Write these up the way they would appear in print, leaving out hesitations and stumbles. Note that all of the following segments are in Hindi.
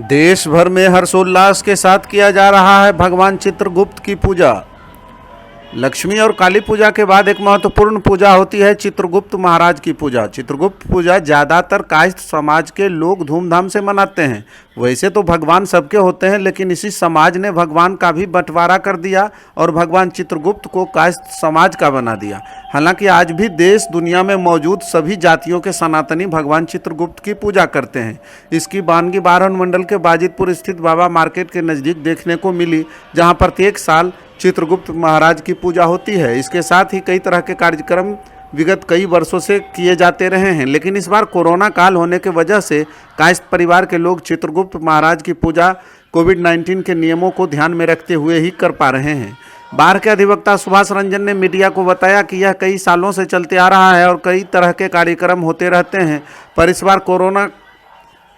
देश भर में हर्षोल्लास के साथ किया जा रहा है भगवान चित्रगुप्त की पूजा। लक्ष्मी और काली पूजा के बाद एक महत्वपूर्ण पूजा होती है चित्रगुप्त महाराज की पूजा। चित्रगुप्त पूजा ज़्यादातर कायस्थ समाज के लोग धूमधाम से मनाते हैं। वैसे तो भगवान सबके होते हैं, लेकिन इसी समाज ने भगवान का भी बंटवारा कर दिया और भगवान चित्रगुप्त को कायस्थ समाज का बना दिया। हालांकि आज भी देश दुनिया में मौजूद सभी जातियों के सनातनी भगवान चित्रगुप्त की पूजा करते हैं। इसकी वानगी बारहन मंडल के बाजितपुर स्थित बाबा मार्केट के नज़दीक देखने को मिली, जहां प्रत्येक साल चित्रगुप्त महाराज की पूजा होती है। इसके साथ ही कई तरह के कार्यक्रम विगत कई वर्षों से किए जाते रहे हैं, लेकिन इस बार कोरोना काल होने की वजह से कायस्थ परिवार के लोग चित्रगुप्त महाराज की पूजा कोविड-19 के नियमों को ध्यान में रखते हुए ही कर पा रहे हैं। बार के अधिवक्ता सुभाष रंजन ने मीडिया को बताया कि यह कई सालों से चलते आ रहा है और कई तरह के कार्यक्रम होते रहते हैं, पर इस बार कोरोना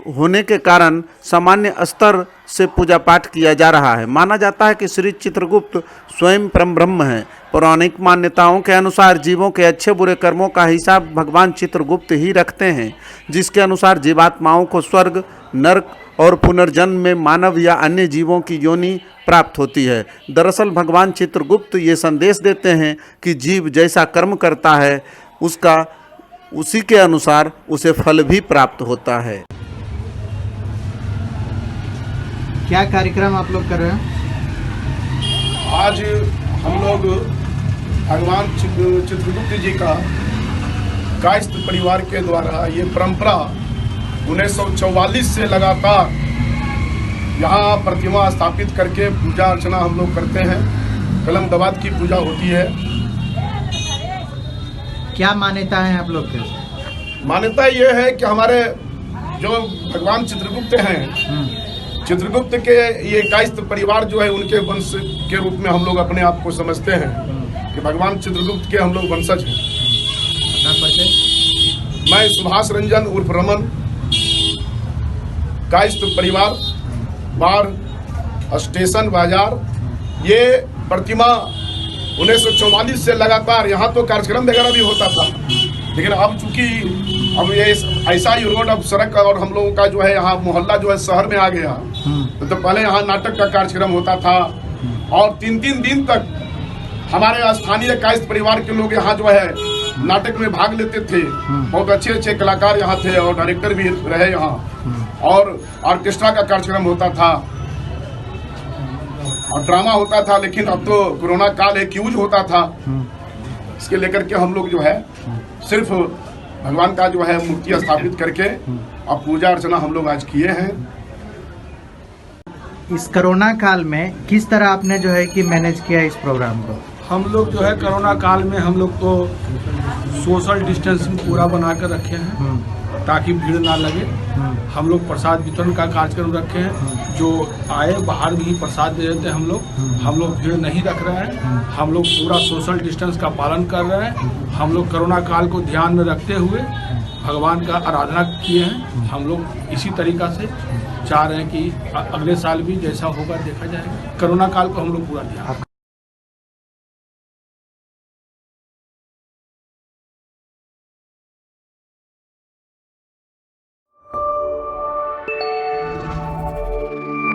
होने के कारण सामान्य स्तर से पूजा पाठ किया जा रहा है। माना जाता है कि श्री चित्रगुप्त स्वयं परम ब्रह्म हैं। पौराणिक मान्यताओं के अनुसार जीवों के अच्छे बुरे कर्मों का हिसाब भगवान चित्रगुप्त ही रखते हैं, जिसके अनुसार जीवात्माओं को स्वर्ग, नरक और पुनर्जन्म में मानव या अन्य जीवों की योनि प्राप्त होती है। दरअसल भगवान चित्रगुप्त ये संदेश देते हैं कि जीव जैसा कर्म करता है उसी के अनुसार उसे फल भी प्राप्त होता है। क्या कार्यक्रम आप लोग कर रहे हैं? आज हम लोग भगवान चित्रगुप्त जी का कायस्थ परिवार के द्वारा ये परंपरा 1944 से लगातार यहाँ प्रतिमा स्थापित करके पूजा अर्चना हम लोग करते हैं। कलम दवात की पूजा होती है। क्या मान्यता है आप लोग के? मान्यता ये है कि हमारे जो भगवान चित्रगुप्त हैं, चित्रगुप्त के ये कायस्थ परिवार जो है उनके वंश के रूप में हम लोग अपने आप को समझते हैं कि भगवान चित्रगुप्त के हम लोग वंशज हैं। मैं सुभाष रंजन उर्फ रमन, कायस्थ परिवार, बार स्टेशन बाजार। ये प्रतिमा 1944 से लगातार यहाँ तो कार्यक्रम वगैरह भी होता था, लेकिन अब चूंकि अब ये ऐसा ही रोड अब सड़क और हम लोगों का जो है यहाँ मोहल्ला जो है शहर में आ गया, तो पहले यहाँ नाटक का कार्यक्रम होता था और 3-3 दिन तक हमारे स्थानीय कायस्थ परिवार के लोग यहाँ जो है नाटक में भाग लेते थे। बहुत अच्छे अच्छे कलाकार यहाँ थे और डायरेक्टर भी रहे यहाँ, और ऑर्केस्ट्रा का कार्यक्रम होता था और ड्रामा होता था। लेकिन अब तो कोरोना काल है, क्यूज होता था। इसके लेकर के हम लोग जो है सिर्फ भगवान का जो है मूर्ति स्थापित करके अब पूजा अर्चना हम लोग आज किए हैं। इस कोरोना काल में किस तरह आपने जो है कि मैनेज किया इस प्रोग्राम को? हम लोग जो है कोरोना काल में हम लोग तो सोशल डिस्टेंसिंग पूरा बना कर रखे हैं ताकि भीड़ ना लगे। हम लोग प्रसाद वितरण का कार्यक्रम रखे हैं। जो आए बाहर भी प्रसाद दे देते हैं हम लोग भीड़ नहीं रख रहे हैं। हम लोग पूरा सोशल डिस्टेंस का पालन कर रहे हैं। हम लोग कोरोना काल को ध्यान में रखते हुए भगवान का आराधना किए हैं। हम लोग इसी तरीक़ा से चाह रहे हैं कि अगले साल भी जैसा होगा देखा जाएगा। कोरोना काल को हम लोग पूरा ध्यान